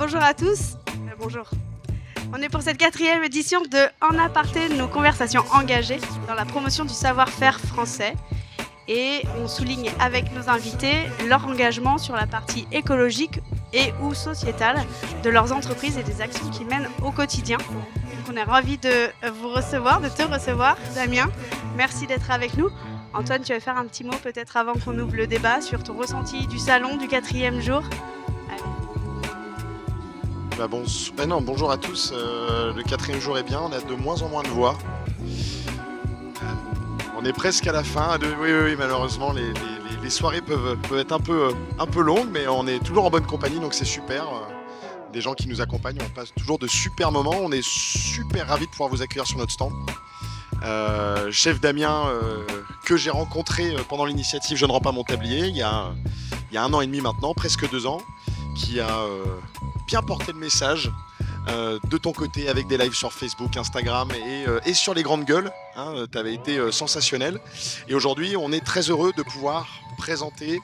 Bonjour à tous. Bonjour. On est pour cette 4e édition de En aparté, nos conversations engagées dans la promotion du savoir-faire français. Et on souligne avec nos invités leur engagement sur la partie écologique et ou sociétale de leurs entreprises et des actions qu'ils mènent au quotidien. Donc on est ravis de vous recevoir, de te recevoir, Damien. Merci d'être avec nous. Antoine, tu vas faire un petit mot peut-être avant qu'on ouvre le débat sur ton ressenti du salon du 4e jour. Bonjour à tous. Le 4e jour est bien, on a de moins en moins de voix. On est presque à la fin. Oui, malheureusement, les soirées peuvent être un peu longues, mais on est toujours en bonne compagnie, donc c'est super. Des gens qui nous accompagnent, on passe toujours de super moments. On est super ravis de pouvoir vous accueillir sur notre stand. Chef Damien, que j'ai rencontré pendant l'initiative Je ne rends pas mon tablier, il y a 1 an et demi maintenant, presque 2 ans, qui a bien porté le message de ton côté avec des lives sur Facebook, Instagram et sur les grandes gueules. Tu avais été sensationnel. Et aujourd'hui, on est très heureux de pouvoir présenter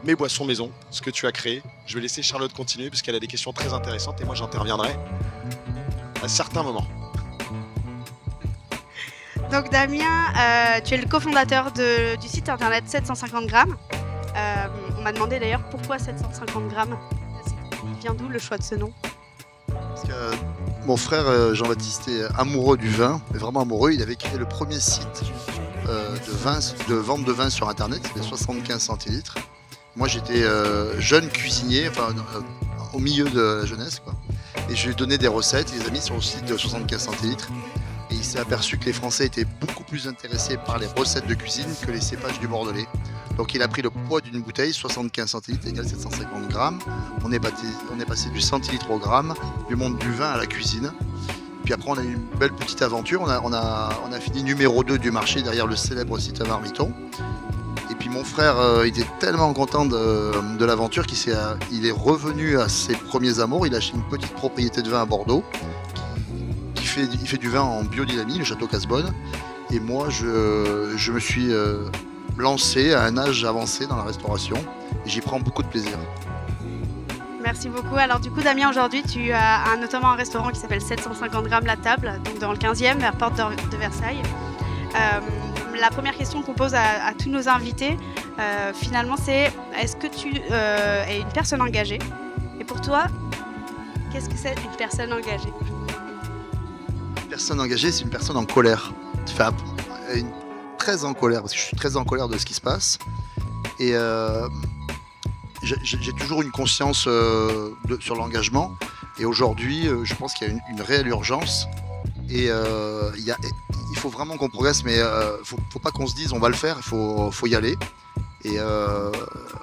mes boissons maison, ce que tu as créé. Je vais laisser Charlotte continuer parce qu'elle a des questions très intéressantes et moi j'interviendrai à certains moments. Donc Damien, tu es le cofondateur du site internet 750 grammes. On m'a demandé d'ailleurs pourquoi 750 grammes. Il vient d'où le choix de ce nom? Parce que mon frère Jean-Baptiste est amoureux du vin, mais vraiment amoureux. Il avait créé le premier site de vente de vin sur internet, c'était 75 centilitres. Moi j'étais jeune cuisinier, au milieu de la jeunesse, quoi. Et je lui ai donné des recettes, il les a mis sur le site de 75 centilitres. Et il s'est aperçu que les Français étaient beaucoup plus intéressés par les recettes de cuisine que les cépages du Bordelais. Donc il a pris le poids d'une bouteille, 75 centilitres égale 750 grammes. On est passé du centilitre au gramme, du monde du vin à la cuisine. Puis après on a eu une belle petite aventure, on a fini numéro 2 du marché derrière le célèbre site Marmiton. Et puis mon frère, il était tellement content de l'aventure qu'il est revenu à ses premiers amours. Il a acheté une petite propriété de vin à Bordeaux. Il fait du vin en biodynamie, le château Casbonne. Et moi, je me suis lancé à un âge avancé dans la restauration. Et j'y prends beaucoup de plaisir. Merci beaucoup. Alors du coup, Damien, aujourd'hui, tu as notamment un restaurant qui s'appelle 750 grammes La Table, donc dans le 15e, vers Porte de Versailles. La première question qu'on pose à tous nos invités, finalement, c'est est-ce que tu es une personne engagée? Et pour toi, qu'est-ce que c'est une personne engagée? Une personne engagée, c'est une personne en colère. Enfin, très en colère, parce que je suis très en colère de ce qui se passe. Et j'ai toujours une conscience sur l'engagement. Et aujourd'hui, je pense qu'il y a une réelle urgence. Et il faut vraiment qu'on progresse, mais faut pas qu'on se dise on va le faire, il faut y aller. Et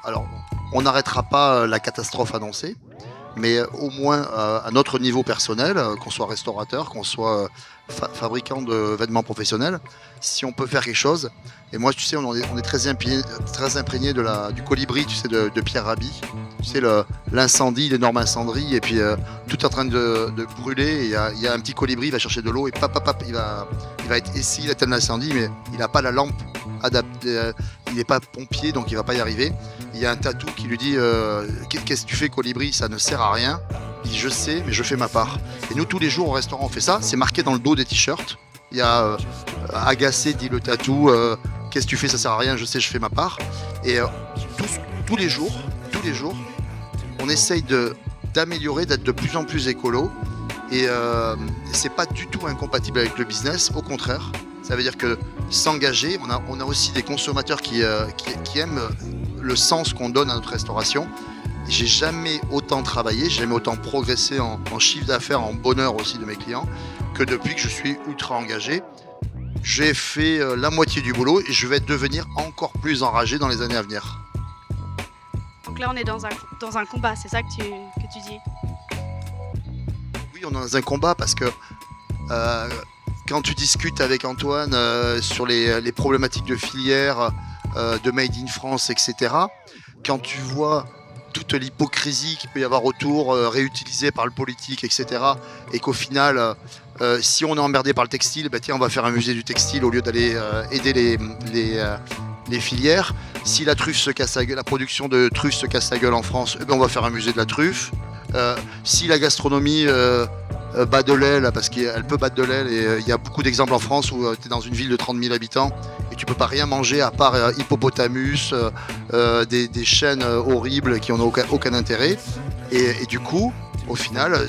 alors, on n'arrêtera pas la catastrophe annoncée, mais au moins à notre niveau personnel, qu'on soit restaurateur, qu'on soit fabricant de vêtements professionnels, si on peut faire quelque chose. Et moi, tu sais, on est très imprégné du colibri, tu sais, de Pierre Rabhi. Tu sais, l'incendie, l'énorme incendie, et puis tout est en train de brûler. Il y a un petit colibri, il va chercher de l'eau, et il va essayer d'éteindre l'incendie, mais il n'a pas la lampe adaptée. Il n'est pas pompier, donc il ne va pas y arriver. Il y a un tatou qui lui dit qu'est-ce que tu fais, colibri? Ça ne sert à rien. Il dit je sais, mais je fais ma part. Et nous, tous les jours au restaurant, on fait ça. C'est marqué dans le dos des t-shirts. Il y a agacé, dit le tatou. Qu'est-ce que tu fais? Ça sert à rien. Je sais, je fais ma part. Et tous les jours, on essaye d'améliorer, d'être de plus en plus écolo. Et c'est pas du tout incompatible avec le business. Au contraire, ça veut dire que s'engager, on a aussi des consommateurs qui aiment le sens qu'on donne à notre restauration. J'ai jamais autant travaillé, j'ai jamais autant progressé en chiffre d'affaires, en bonheur aussi de mes clients, que depuis que je suis ultra engagé. J'ai fait la moitié du boulot et je vais devenir encore plus enragé dans les années à venir. Donc là, on est dans un combat, c'est ça que tu dis? Oui, on est dans un combat parce que quand tu discutes avec Antoine sur les problématiques de filière, de Made in France, etc., quand tu vois toute l'hypocrisie qu'il peut y avoir autour, réutilisée par le politique, etc., et qu'au final, si on est emmerdé par le textile, bah tiens, on va faire un musée du textile au lieu d'aller aider les filières. Si la truffe se casse la gueule, la production de truffes se casse la gueule en France, eh ben on va faire un musée de la truffe. Si la gastronomie bat de l'aile, parce qu'elle peut battre de l'aile, et il y a beaucoup d'exemples en France où tu es dans une ville de 30 000 habitants et tu peux pas rien manger à part hippopotamus, des chaînes horribles qui n'ont aucun intérêt. Et du coup, au final,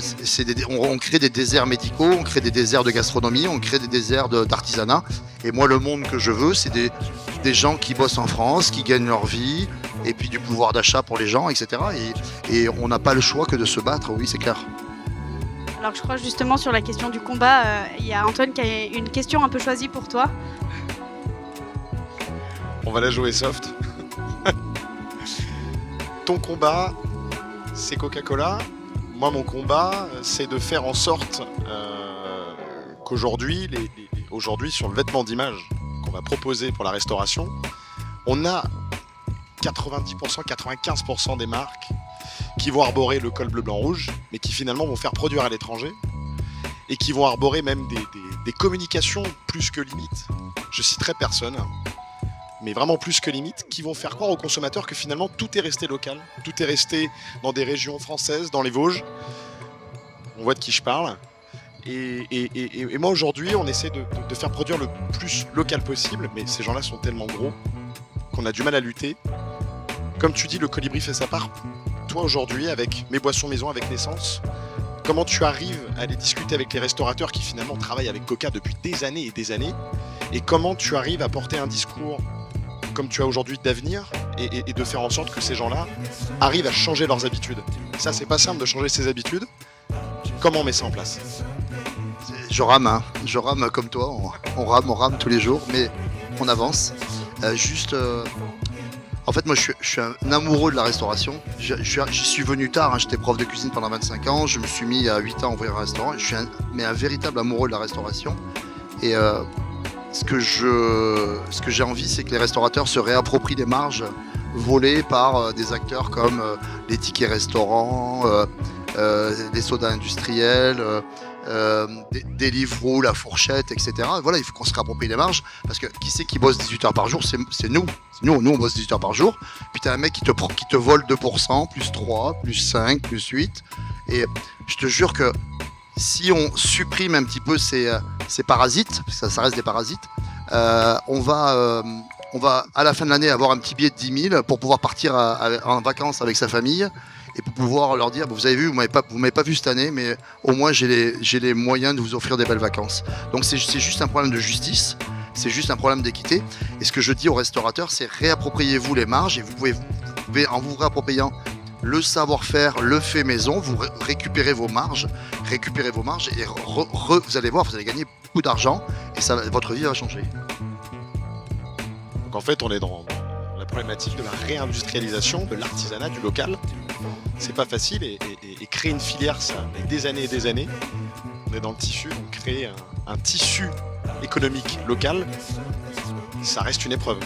on crée des déserts médicaux, on crée des déserts de gastronomie, on crée des déserts d'artisanat. Et moi, le monde que je veux, c'est des gens qui bossent en France, qui gagnent leur vie, et puis du pouvoir d'achat pour les gens, etc. Et on n'a pas le choix que de se battre, oui, c'est clair. Alors je crois justement sur la question du combat, il y a Antoine qui a une question un peu choisie pour toi. On va la jouer soft. Ton combat, c'est Coca-Cola. Moi, mon combat, c'est de faire en sorte qu'aujourd'hui, aujourd'hui, sur le vêtement d'image qu'on va proposer pour la restauration, on a 90%, 95% des marques qui vont arborer le col bleu, blanc, rouge, mais qui finalement vont faire produire à l'étranger et qui vont arborer même des communications plus que limite. Je citerai personne, mais vraiment plus que limite, qui vont faire croire aux consommateurs que finalement tout est resté local, tout est resté dans des régions françaises, dans les Vosges. On voit de qui je parle. Et moi aujourd'hui, on essaie de faire produire le plus local possible, mais ces gens-là sont tellement gros qu'on a du mal à lutter. Comme tu dis, le colibri fait sa part. Toi aujourd'hui, avec Mes Boissons Maison, avec Naissance, comment tu arrives à aller discuter avec les restaurateurs qui finalement travaillent avec Coca depuis des années, et comment tu arrives à porter un discours comme tu as aujourd'hui d'avenir et de faire en sorte que ces gens-là arrivent à changer leurs habitudes. Ça, c'est pas simple de changer ses habitudes. Comment on met ça en place? Je rame comme toi, on rame tous les jours, mais on avance. En fait, moi, je suis un amoureux de la restauration. J'y suis venu tard, j'étais prof de cuisine pendant 25 ans. Je me suis mis à 8 ans à ouvrir un restaurant. Je suis un véritable amoureux de la restauration. Et ce que j'ai envie, c'est que les restaurateurs se réapproprient des marges volées par des acteurs comme les tickets restaurants, les sodas industriels, Deliveroo, la fourchette, etc. Voilà, il faut qu'on se réapproprie les marges, parce que qui c'est qui bosse 18 heures par jour? C'est nous. Nous, on bosse 18 heures par jour. Puis t'as un mec qui te vole 2%, plus 3, plus 5, plus 8. Et je te jure que si on supprime un petit peu ces parasites, parce que ça reste des parasites, on va à la fin de l'année avoir un petit billet de 10 000 pour pouvoir partir en vacances avec sa famille et pour pouvoir leur dire, vous avez vu, vous m'avez pas vu cette année, mais au moins j'ai les moyens de vous offrir des belles vacances. Donc c'est juste un problème de justice, c'est juste un problème d'équité. Et ce que je dis aux restaurateurs, c'est réappropriez-vous les marges, et vous pouvez en vous réappropriant le savoir-faire, le fait maison, vous récupérez vos marges, et vous allez voir, vous allez gagner beaucoup d'argent et votre vie va changer. Donc en fait, on est dans la problématique de la réindustrialisation, de l'artisanat, du local. C'est pas facile, et créer une filière, ça met des années et des années. On est dans le tissu, donc créer un tissu économique local, ça reste une épreuve.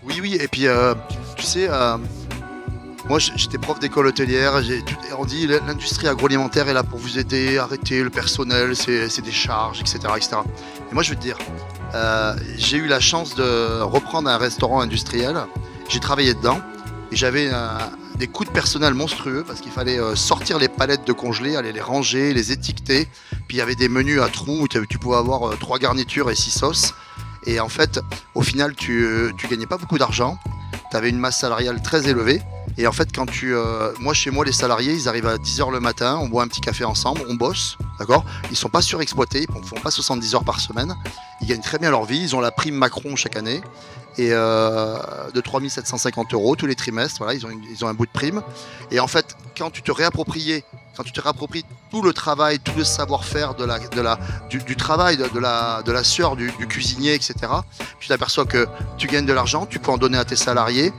Oui, et puis tu sais, moi j'étais prof d'école hôtelière, on dit l'industrie agroalimentaire est là pour vous aider, arrêter le personnel, c'est des charges, etc., etc. Et moi je veux te dire, j'ai eu la chance de reprendre un restaurant industriel, j'ai travaillé dedans, et j'avais des coûts de personnel monstrueux, parce qu'il fallait sortir les palettes de congelés, aller les ranger, les étiqueter, puis il y avait des menus à trous où tu pouvais avoir 3 garnitures et 6 sauces, et en fait, au final, tu gagnais pas beaucoup d'argent, tu avais une masse salariale très élevée. Et en fait, chez moi, les salariés, ils arrivent à 10h le matin, on boit un petit café ensemble, on bosse, d'accord? Ils sont pas surexploités, ils ne font pas 70 heures par semaine, ils gagnent très bien leur vie, ils ont la prime Macron chaque année, et de 3 750 € tous les trimestres, voilà, ils ont un bout de prime. Et en fait, quand tu te réappropries tout le travail, tout le savoir-faire du travail, de la sueur du cuisinier, etc., tu t'aperçois que tu gagnes de l'argent, tu peux en donner à tes salariés.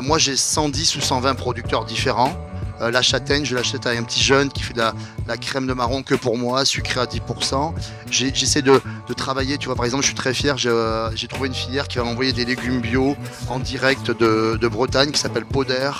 Moi j'ai 110 ou 120 producteurs différents. La châtaigne, je l'achète à un petit jeune qui fait de la crème de marron que pour moi, sucrée à 10%. J'essaie de travailler, tu vois, par exemple, je suis très fier, j'ai trouvé une filière qui va m'envoyer des légumes bio en direct de Bretagne, qui s'appelle Poder.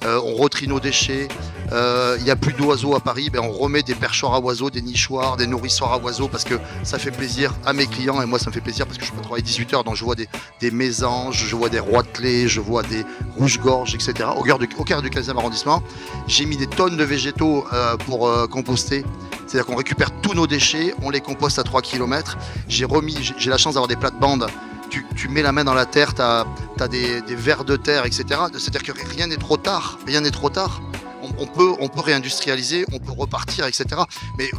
on retrie nos déchets. Il n'y a plus d'oiseaux à Paris, ben on remet des perchoirs à oiseaux, des nichoirs, des nourrissoirs à oiseaux parce que ça fait plaisir à mes clients et moi ça me fait plaisir parce que je peux travailler 18 heures, donc je vois des mésanges, je vois des roitelets, je vois des rouges-gorges, etc. Au cœur du 15e arrondissement, j'ai mis des tonnes de végétaux pour composter. C'est-à-dire qu'on récupère tous nos déchets, on les composte à 3 km. J'ai la chance d'avoir des plates-bandes. Tu mets la main dans la terre, tu as des vers de terre, etc. C'est-à-dire que rien n'est trop tard. Rien n'est trop tard. On peut réindustrialiser, on peut repartir, etc. Mais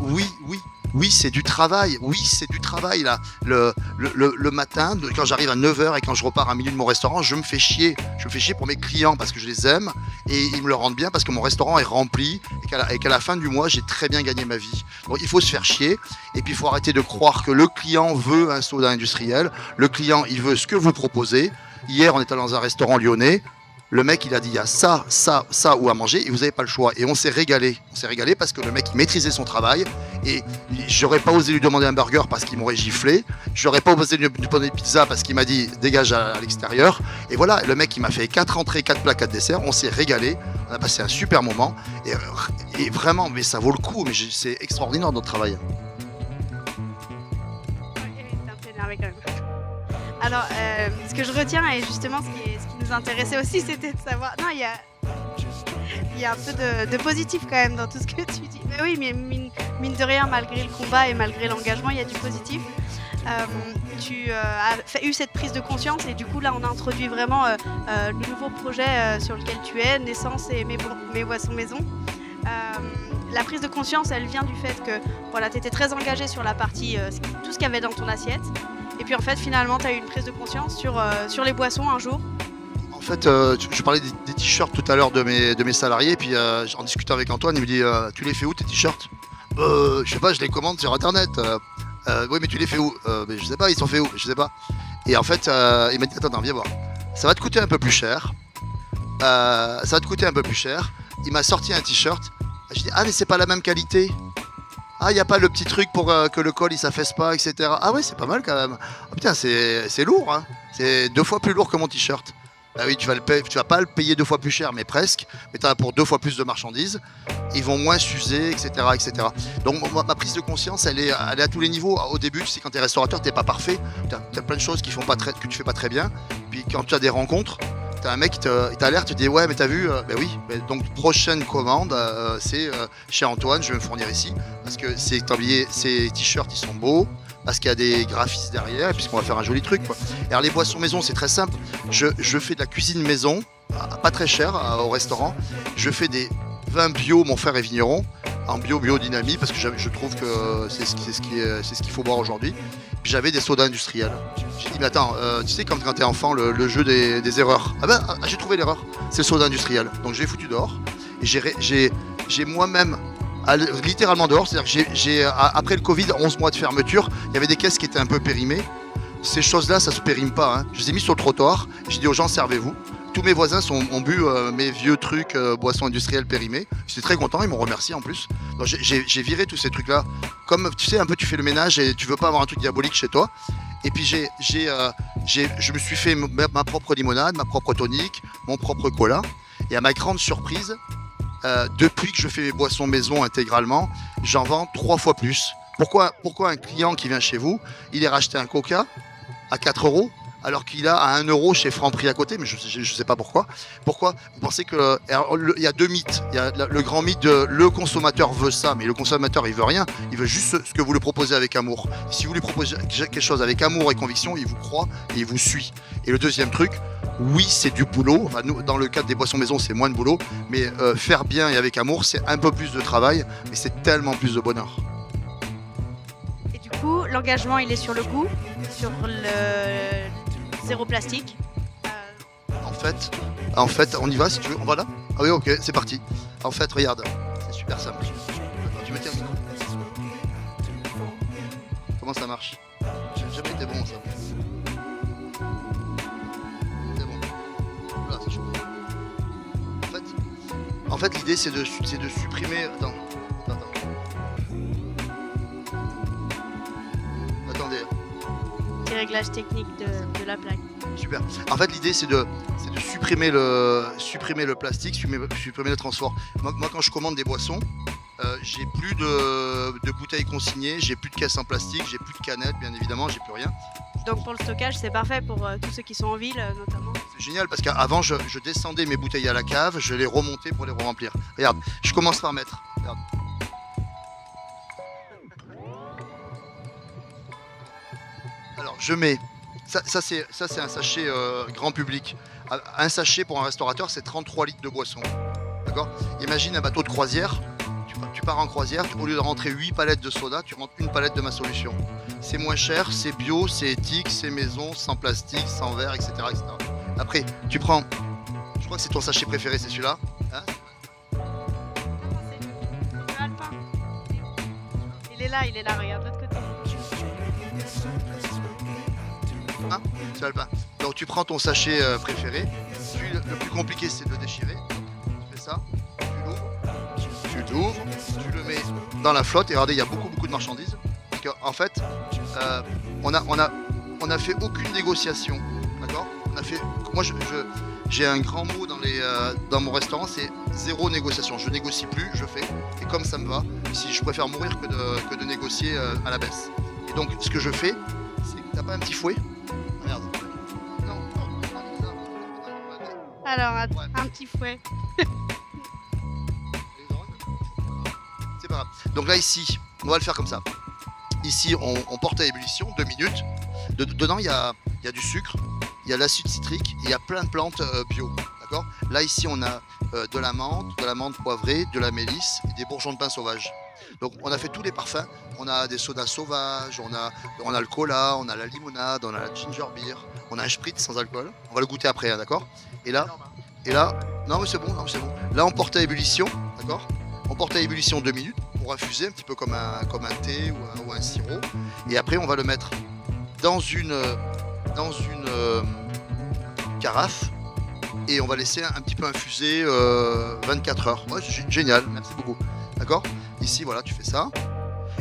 oui, c'est du travail. Oui, c'est du travail. Là. Le matin, quand j'arrive à 9 h et quand je repars à minuit de mon restaurant, je me fais chier. Je me fais chier pour mes clients parce que je les aime et ils me le rendent bien parce que mon restaurant est rempli et qu'à la fin du mois, j'ai très bien gagné ma vie. Donc il faut se faire chier et puis il faut arrêter de croire que le client veut un soda industriel. Le client, il veut ce que vous proposez. Hier, on était dans un restaurant lyonnais. Le mec, il a dit, il y a ça, ça, ça ou à manger et vous n'avez pas le choix. Et on s'est régalé. On s'est régalé parce que le mec, il maîtrisait son travail et j'aurais pas osé lui demander un burger parce qu'il m'aurait giflé. J'aurais pas osé lui demander une pizza parce qu'il m'a dit, dégage à l'extérieur. Et voilà, le mec, il m'a fait 4 entrées, 4 plats, 4 desserts. On s'est régalé. On a passé un super moment. Et vraiment, mais ça vaut le coup. Mais c'est extraordinaire notre travail. Alors, ce que je retiens et justement ce qui nous intéressait aussi, c'était de savoir. Non, il y a un peu de positif quand même dans tout ce que tu dis. Mais oui, mais mine de rien, malgré le combat et malgré l'engagement, il y a du positif. Tu as eu cette prise de conscience et du coup là on a introduit vraiment le nouveau projet sur lequel tu es, Naissance et mes boissons maison. La prise de conscience, elle vient du fait que voilà, tu étais très engagé sur la partie, tout ce qu'il y avait dans ton assiette. Et puis en fait, finalement, tu as eu une prise de conscience sur les boissons un jour. En fait, je parlais des t-shirts tout à l'heure de mes salariés. Et puis en discutant avec Antoine, il me dit tu les fais où tes t-shirts? Je sais pas, je les commande sur internet. Oui, mais tu les fais où? Mais je sais pas, ils sont faits où? Je sais pas. Et en fait, il m'a dit attends, viens voir. Ça va te coûter un peu plus cher. Il m'a sorti un t-shirt. J'ai dit ah, mais c'est pas la même qualité. Ah, il n'y a pas le petit truc pour que le col il s'affaisse pas, etc. Ah ouais, c'est pas mal quand même. Ah, putain, c'est lourd, hein. C'est 2 fois plus lourd que mon t-shirt. Bah oui, tu vas pas le payer 2 fois plus cher, mais presque. Mais tu as pour 2 fois plus de marchandises. Ils vont moins s'user, etc., etc. Donc ma prise de conscience, elle est à tous les niveaux. Au début, tu sais, quand tu es restaurateur, tu n'es pas parfait. Tu as plein de choses que tu fais pas très bien. Puis quand tu as des rencontres, t'as un mec qui t'alerte, tu te dis ouais mais t'as vu, ben oui, donc prochaine commande c'est chez Antoine, je vais me fournir ici parce que ces t-shirts ils sont beaux, parce qu'il y a des graphistes derrière et puisqu'on va faire un joli truc quoi. Alors les boissons maison c'est très simple, je fais de la cuisine maison, pas très cher au restaurant, je fais des vins bio, mon frère est vigneron, en biodynamie parce que je trouve que c'est ce qu'il faut boire aujourd'hui. Puis j'avais des sodas industriels. J'ai dit mais attends, tu sais quand t'es enfant le jeu des erreurs. Ah ben j'ai trouvé l'erreur, c'est le soda industriel. Donc j'ai foutu dehors et j'ai moi-même littéralement dehors, c'est-à-dire que après le Covid, 11 mois de fermeture, il y avait des caisses qui étaient un peu périmées. Ces choses-là, ça se périme pas, hein. Je les ai mis sur le trottoir, j'ai dit aux gens servez-vous. Tous mes voisins ont bu mes vieux trucs boissons industrielles périmées. J'étais très content, ils m'ont remercié en plus. Donc j'ai viré tous ces trucs-là. Comme tu sais, un peu tu fais le ménage et tu veux pas avoir un truc diabolique chez toi. Et puis je me suis fait ma propre limonade, ma propre tonique, mon propre cola. Et à ma grande surprise, depuis que je fais mes boissons maison intégralement, j'en vends 3 fois plus. Pourquoi un client qui vient chez vous, il est racheté un coca à 4 € alors qu'il a à 1 € chez Franprix à côté, mais je ne sais pas pourquoi. Pourquoi vous pensez que il y a 2 mythes. Il y a le grand mythe de le consommateur veut ça, mais le consommateur il veut rien. Il veut juste ce que vous lui proposez avec amour. Si vous lui proposez quelque chose avec amour et conviction, il vous croit et il vous suit. Et le deuxième truc, oui c'est du boulot. Enfin, nous, dans le cadre des boissons maison, c'est moins de boulot, mais faire bien et avec amour, c'est un peu plus de travail, mais c'est tellement plus de bonheur. Et du coup, l'engagement il est sur le goût, sur le zéro plastique. En fait, on y va si tu veux. On va là? Ah oui, ok, c'est parti. En fait, regarde, c'est super simple. Attends, tu me tiens le micro. Comment ça marche? J'ai jamais été bon ça. C'est bon. Voilà, c'est chaud. En fait, l'idée c'est de supprimer. Attends. Attendez. petits réglages techniques de la plaque. Super. En fait, l'idée, c'est de supprimer le plastique, supprimer le transport. Moi, quand je commande des boissons, j'ai plus de bouteilles consignées, j'ai plus de caisses en plastique, j'ai plus de canettes, bien évidemment, j'ai plus rien. Donc pour le stockage, c'est parfait pour tous ceux qui sont en ville, notamment. C'est génial parce qu'avant, je descendais mes bouteilles à la cave, je les remontais pour les remplir. Regarde, je commence par mettre. Regarde. Alors, je mets. Ça c'est un sachet grand public. Un sachet pour un restaurateur, c'est 33 litres de boisson. D'accord? Imagine un bateau de croisière. Tu pars en croisière, au lieu de rentrer 8 palettes de soda, tu rentres une palette de ma solution. C'est moins cher, c'est bio, c'est éthique, c'est maison, sans plastique, sans verre, etc., etc. Après, tu prends. Je crois que c'est ton sachet préféré, c'est celui-là. Hein? C'est le alpin. Il est là, regarde de l'autre côté. Hein? C'est alpin. Donc tu prends ton sachet préféré. Le plus compliqué, c'est de le déchirer. Tu fais ça. Tu l'ouvres, tu le mets dans la flotte et regardez, il y a beaucoup de marchandises. Parce qu'en fait, on a fait aucune négociation, d'accord? Moi, j'ai un grand mot dans mon restaurant, c'est zéro négociation. Je négocie plus, je fais. Et comme ça me va, si je préfère mourir que de négocier à la baisse. Et donc, ce que je fais, c'est t'as pas un petit fouet? Regarde. Non. Alors, un petit fouet. C'est pas grave. Donc là ici, on va le faire comme ça. Ici, on porte à ébullition 2 minutes. Dedans, il y a du sucre, il y a de l'acide citrique, il y a plein de plantes bio. D'accord? Là ici, on a de la menthe poivrée, de la mélisse et des bourgeons de pin sauvages. Donc on a fait tous les parfums. On a des sodas sauvages, on a le cola, on a la limonade, on a la ginger beer, on a un spritz sans alcool. On va le goûter après, hein, d'accord? Et là, non mais c'est bon, Là, on porte à ébullition, d'accord? On porte à ébullition 2 minutes pour infuser un petit peu comme un thé ou un sirop. Et après, on va le mettre dans une carafe et on va laisser un petit peu infuser 24 heures. Ouais, c'est génial, merci beaucoup. D'accord? Ici, voilà, tu fais ça.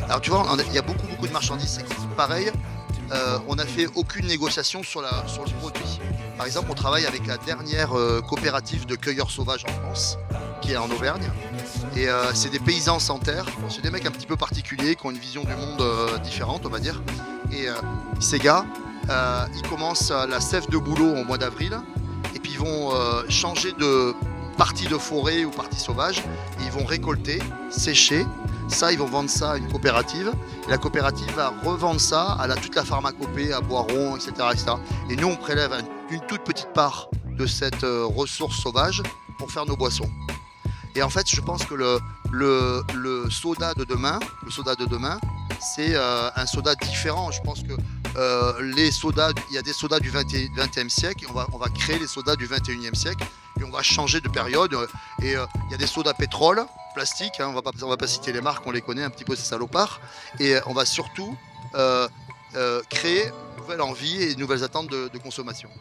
Alors, tu vois, il y a beaucoup de marchandises. C'est pareil, on n'a fait aucune négociation sur le produit. Par exemple, on travaille avec la dernière coopérative de cueilleurs sauvages en France, qui est en Auvergne. Et c'est des paysans sans terre, c'est des mecs un petit peu particuliers qui ont une vision du monde différente, on va dire. Et ces gars, ils commencent la sève de bouleau au mois d'avril, et puis ils vont changer de partie de forêt ou partie sauvage, et ils vont récolter, sécher. Ça, ils vont vendre ça à une coopérative, et la coopérative va revendre ça à toute la pharmacopée, à Boiron, etc., etc. Et nous, on prélève une toute petite part de cette ressource sauvage pour faire nos boissons. Et en fait, je pense que le soda de demain, c'est un soda différent. Je pense que les sodas, il y a des sodas du 20e siècle, et on va créer les sodas du 21e siècle, et on va changer de période. Et il y a des sodas pétrole, plastique, hein, on va pas citer les marques, on les connaît un petit peu, ces salopards. Et on va surtout créer une nouvelle envie et de nouvelles attentes de consommation.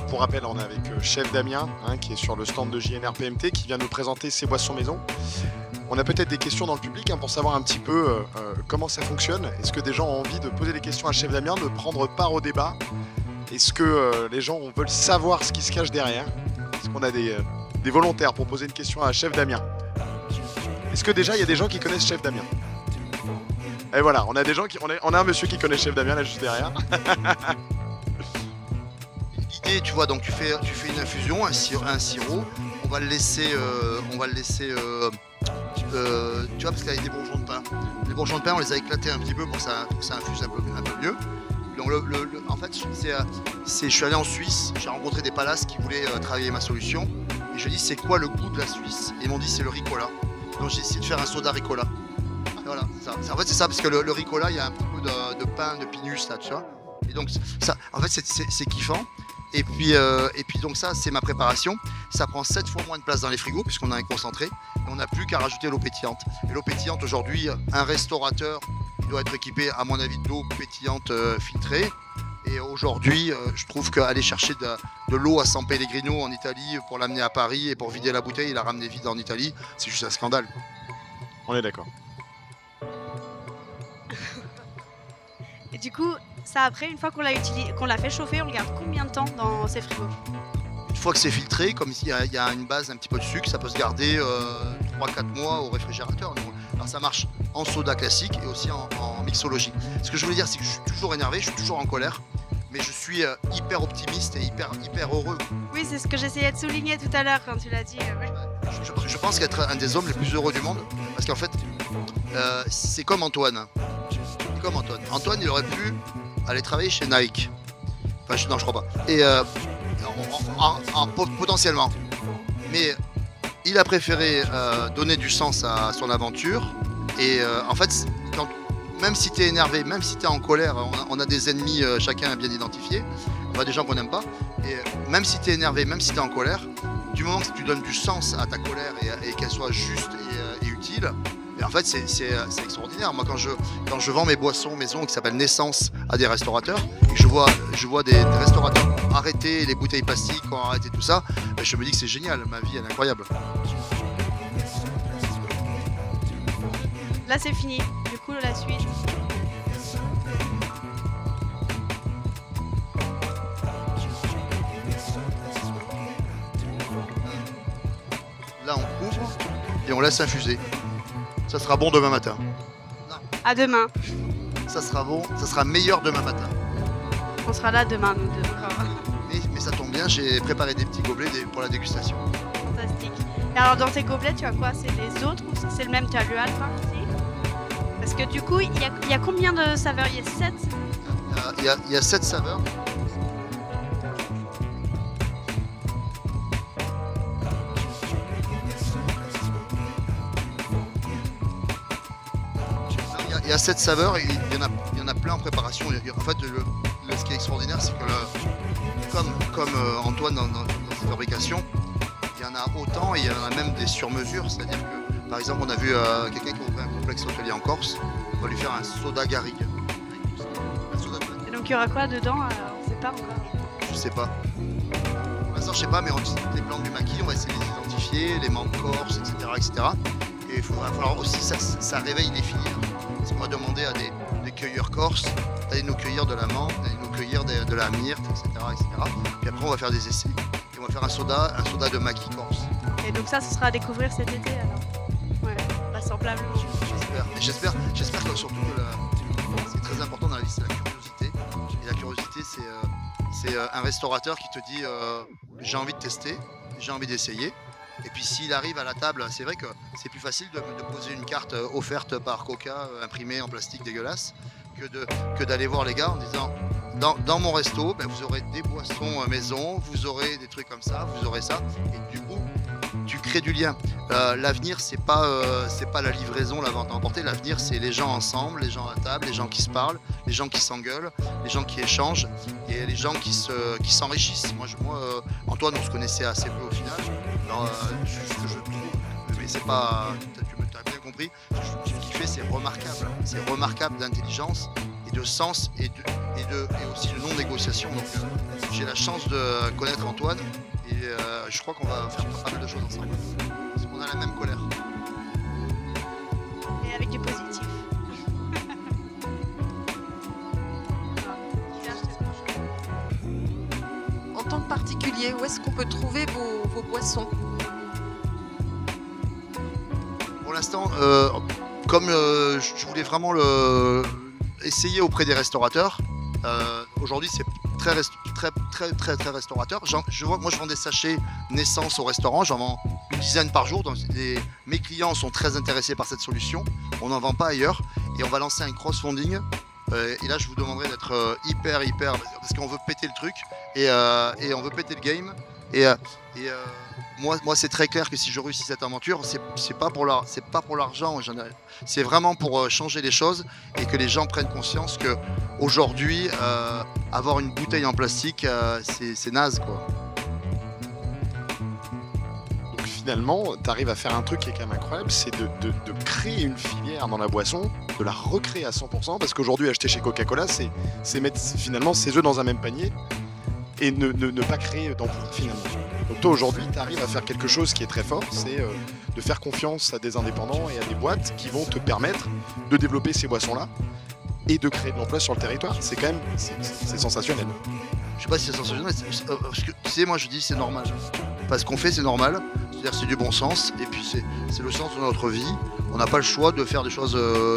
Pour rappel, on est avec Chef Damien, hein, qui est sur le stand de JNR PMT, qui vient nous présenter ses boissons maison. On a peut-être des questions dans le public pour savoir un petit peu comment ça fonctionne. Est-ce que des gens ont envie de poser des questions à Chef Damien, de prendre part au débat? Est-ce que les gens veulent savoir ce qui se cache derrière? Est-ce qu'on a des volontaires pour poser une question à Chef Damien? Est-ce que déjà il y a des gens qui connaissent Chef Damien? Et voilà, on a un monsieur qui connaît Chef Damien là juste derrière. L'idée, tu vois, donc tu fais une infusion, un sirop, on va le laisser, tu vois, parce qu'il y a des bourgeons de pain. Les bourgeons de pain, on les a éclatés un petit peu pour que ça infuse un peu mieux. Donc en fait, je suis allé en Suisse, j'ai rencontré des palaces qui voulaient travailler ma solution, et je dis c'est quoi le goût de la Suisse? Et ils m'ont dit c'est le ricola. Donc j'ai essayé de faire un soda ricola. Et voilà, en fait c'est ça, parce que le ricola, il y a un petit peu de pain, de pinus là, tu vois. Et donc ça, en fait c'est kiffant. Et puis donc ça, c'est ma préparation. Ça prend 7 fois moins de place dans les frigos puisqu'on a un concentré. Et on n'a plus qu'à rajouter l'eau pétillante. Et l'eau pétillante, aujourd'hui, un restaurateur, il doit être équipé, à mon avis, d'eau pétillante filtrée. Et aujourd'hui, je trouve qu'aller chercher de l'eau à San Pellegrino en Italie pour l'amener à Paris et pour vider la bouteille et la ramener vide en Italie, c'est juste un scandale. On est d'accord. Et du coup, ça après, une fois qu'on l'a fait chauffer, on le garde combien de temps dans ces frigos? Une fois que c'est filtré, comme il y a une base, un petit peu de sucre, ça peut se garder 3-4 mois au réfrigérateur. Alors ça marche en soda classique et aussi en mixologie. Ce que je voulais dire, c'est que je suis toujours énervé, je suis toujours en colère, mais je suis hyper optimiste et hyper heureux. Oui, c'est ce que j'essayais de souligner tout à l'heure quand tu l'as dit. Ouais. Je pense qu'être un des hommes les plus heureux du monde, parce qu'en fait, c'est comme Antoine. Antoine, il aurait pu aller travailler chez Nike. Enfin, non, je crois pas. Et potentiellement. Mais il a préféré donner du sens à son aventure. Et en fait, même si tu es énervé, même si tu es en colère, on a des ennemis chacun bien identifiés. On a des gens qu'on n'aime pas. Et même si tu es énervé, même si tu es en colère, du moment que tu donnes du sens à ta colère et qu'elle soit juste et utile, et en fait, c'est extraordinaire. Moi, quand je vends mes boissons maison qui s'appellent Naissance à des restaurateurs, et que je vois des restaurateurs arrêter les bouteilles plastiques, arrêter tout ça, ben, je me dis que c'est génial. Ma vie, elle est incroyable. Là, c'est fini. Du coup, la suite. Là, on couvre et on laisse infuser. Ça sera bon demain matin. À demain. Ça sera bon, ça sera meilleur demain matin. On sera là demain, nous deux. Mais ça tombe bien, j'ai préparé des petits gobelets pour la dégustation. Fantastique. Et alors, dans tes gobelets, tu as quoi? C'est les autres ou c'est le même? Tu as le alpha aussi? Parce que du coup, il y a combien de saveurs? Il y a 7? Il y a 7 saveurs. Il y a 7 saveurs et il y en a plein en préparation. En fait, ce qui est extraordinaire, c'est que comme Antoine dans ses fabrications, il y en a autant et il y en a même des sur-mesures. C'est-à-dire que, par exemple, on a vu quelqu'un qui a ouvert un complexe hôtelier en Corse, on va lui faire un soda garrigue. Et donc, il y aura quoi dedans? On ne sait pas encore. Je sais pas. Pour l'instant, je sais pas, mais on utilise les plantes du maquis, on va essayer de les identifier, les menthes corses, etc. Et il va falloir aussi, ça réveille les filières. Parce qu'on va demander à des cueilleurs corses d'aller nous cueillir de la menthe, d'aller nous cueillir de la myrte, etc. Puis après, on va faire des essais. Et on va faire un soda de maquis corse. Et donc ça, ce sera à découvrir cet été alors? Ouais, vraisemblablement. J'espère que surtout que c'est très important dans la vie, c'est la curiosité. Et la curiosité, c'est un restaurateur qui te dit j'ai envie de tester, j'ai envie d'essayer. Et puis s'il arrive à la table, c'est vrai que c'est plus facile de poser une carte offerte par Coca, imprimée en plastique dégueulasse, que d'aller voir les gars en disant dans mon resto, ben, vous aurez des boissons maison, vous aurez des trucs comme ça, vous aurez ça. Et du coup, tu crées du lien. L'avenir, c'est pas la livraison, la vente à emporter. L'avenir, c'est les gens ensemble, les gens à table, les gens qui se parlent, les gens qui s'engueulent, les gens qui échangent et les gens qui s'enrichissent. Moi, Antoine, on se connaissait assez peu au final. Alors, ce que je trouve, mais c'est pas, tu as bien compris. Ce qu'il fait, c'est remarquable. C'est remarquable d'intelligence et de sens et aussi de non-négociation. Donc, j'ai la chance de connaître Antoine. Et je crois qu'on va faire pas mal de choses ensemble. Parce qu'on a la même colère. Et avec du positif. En tant que particulier, où est-ce qu'on peut trouver vos boissons? Pour l'instant, comme je voulais vraiment essayer auprès des restaurateurs, aujourd'hui c'est très restaurateur. Moi je vends des sachets Naissance au restaurant, j'en vends une dizaine par jour. Donc mes clients sont très intéressés par cette solution. On n'en vend pas ailleurs et on va lancer un cross-funding. Et là je vous demanderai d'être hyper parce qu'on veut péter le truc et on veut péter le game. Moi c'est très clair que si je réussis cette aventure, c'est pas pour l'argent, c'est vraiment pour changer les choses et que les gens prennent conscience que aujourd'hui avoir une bouteille en plastique c'est naze quoi. Donc finalement, tu arrives à faire un truc qui est quand même incroyable, c'est de créer une filière dans la boisson, de la recréer à 100%, parce qu'aujourd'hui acheter chez Coca-Cola, c'est mettre finalement ses œufs dans un même panier et ne pas créer d'emploi finalement. Donc toi aujourd'hui tu arrives à faire quelque chose qui est très fort, c'est de faire confiance à des indépendants et à des boîtes qui vont te permettre de développer ces boissons-là et de créer de l'emploi sur le territoire. C'est quand même c'est sensationnel. Je sais pas si c'est sensationnel, parce que tu sais, moi je dis c'est normal. Parce qu'on fait, c'est normal. C'est-à-dire c'est du bon sens, et puis c'est le sens de notre vie. On n'a pas le choix de faire des choses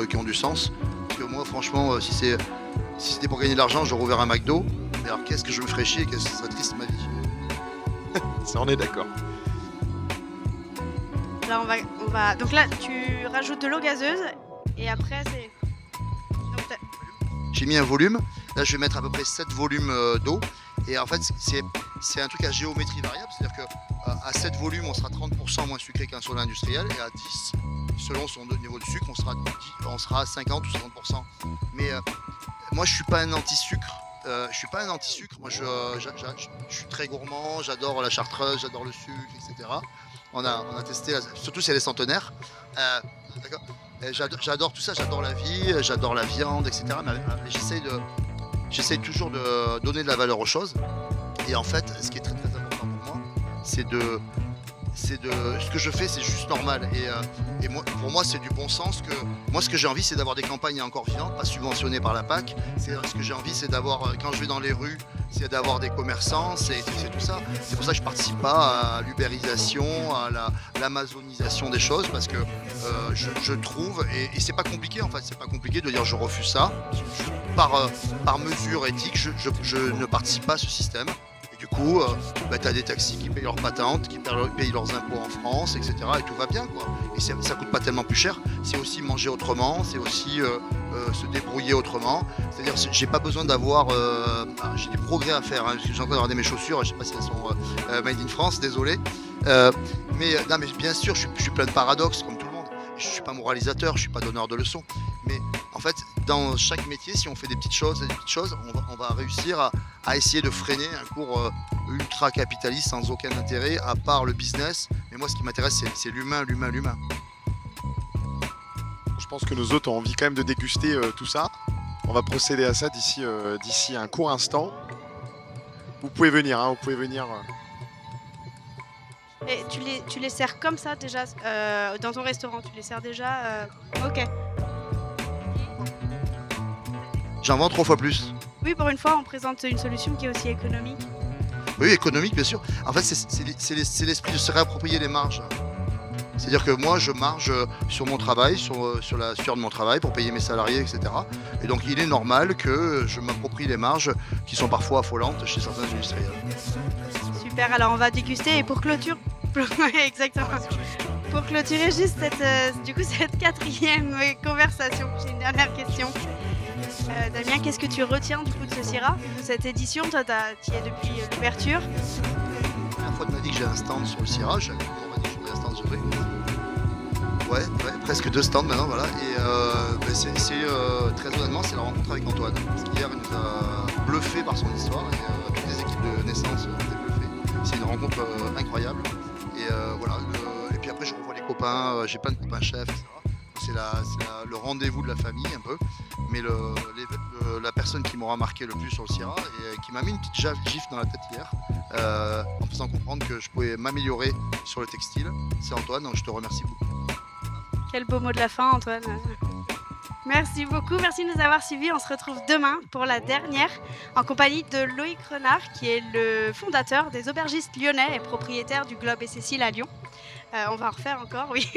qui ont du sens. Parce que moi, franchement, si c'était pour gagner de l'argent, j'aurais ouvert un McDo. Mais alors qu'est-ce que je me ferais chier, qu'est-ce que ce serait triste ma vie. Ça, on est d'accord. Là, on va... Donc là, tu rajoutes de l'eau gazeuse et après, c'est... Donc, J'ai mis un volume. Là, je vais mettre à peu près 7 volumes d'eau. Et en fait, c'est un truc à géométrie variable. C'est-à-dire qu'à 7 volumes, on sera 30% moins sucré qu'un soda industriel. Et à 10, selon son niveau de sucre, on sera à 50 ou 50%. Mais moi, je suis pas un anti-sucre. Moi, je suis très gourmand. J'adore la chartreuse, j'adore le sucre, etc. On a testé, surtout si elle est centenaire. D'accord. J'adore tout ça, j'adore la vie, j'adore la viande, etc. Mais j'essaye toujours de donner de la valeur aux choses. Et en fait, ce qui est très très important pour moi, c'est ce que je fais, c'est juste normal. Et moi, pour moi, c'est du bon sens. Moi, ce que j'ai envie, c'est d'avoir des campagnes encore vivantes, pas subventionnées par la PAC. Ce que j'ai envie, c'est d'avoir, quand je vais dans les rues, c'est d'avoir des commerçants, c'est tout ça. C'est pour ça que je participe pas à l'ubérisation, à l'amazonisation des choses, parce que je trouve, et c'est pas compliqué en fait, c'est pas compliqué de dire je refuse ça. Par mesure éthique, je ne participe pas à ce système. Du coup, tu as des taxis qui payent leurs patentes, qui payent leurs impôts en France, etc. Et tout va bien, quoi. Et ça coûte pas tellement plus cher. C'est aussi manger autrement, c'est aussi se débrouiller autrement. C'est-à-dire, j'ai pas besoin d'avoir... j'ai du progrès à faire. Hein. J'ai encore regardé mes chaussures, je sais pas si elles sont made in France, désolé. Mais bien sûr, je suis plein de paradoxes, comme tout le monde. Je suis pas moralisateur, je suis pas donneur de leçons. Mais en fait, dans chaque métier, si on fait des petites choses, on va réussir à essayer de freiner un cours ultra capitaliste sans aucun intérêt, à part le business. Mais moi, ce qui m'intéresse, c'est l'humain. Je pense que nos hôtes ont envie quand même de déguster tout ça. On va procéder à ça d'ici un court instant. Vous pouvez venir, hein, vous pouvez venir. Et tu les sers comme ça déjà dans ton restaurant, tu les sers déjà ok. J'en vends 3 fois plus. Oui, pour une fois, on présente une solution qui est aussi économique. Oui, économique, bien sûr. En fait, c'est l'esprit de se réapproprier les marges. C'est-à-dire que moi, je marge sur mon travail, sur la sueur de mon travail pour payer mes salariés, etc. Et donc, il est normal que je m'approprie les marges qui sont parfois affolantes chez certains industriels. Super, alors on va déguster et pour clôture... Exactement. Pour clôturer juste cette quatrième conversation, j'ai une dernière question. Damien, qu'est-ce que tu retiens du coup de ce Syrah, de cette édition? Toi, tu y es depuis l'ouverture. La première fois, tu m'as dit que j'ai un stand sur le Syrah. On m'a dit que j'aurais un stand sur le ouais, presque 2 stands maintenant, voilà. Et très honnêtement, c'est la rencontre avec Antoine. Parce qu'hier, il nous a bluffé par son histoire et toutes les équipes de naissance ont été bluffées. C'est une rencontre incroyable. Et voilà. Et puis après, je revois les copains. J'ai plein de copains chefs, etc. C'est le rendez-vous de la famille un peu. Mais la personne qui m'aura marqué le plus sur le Syrah et qui m'a mis une petite gifle dans la tête hier, en faisant comprendre que je pouvais m'améliorer sur le textile, c'est Antoine, donc je te remercie beaucoup. Quel beau mot de la fin, Antoine. Merci beaucoup, merci de nous avoir suivis. On se retrouve demain pour la dernière en compagnie de Loïc Renard, qui est le fondateur des Aubergistes Lyonnais et propriétaire du Globe et Cécile à Lyon. On va en refaire encore, oui.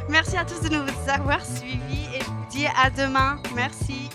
Merci à tous de nous avoir suivis et je vous dis à demain. Merci.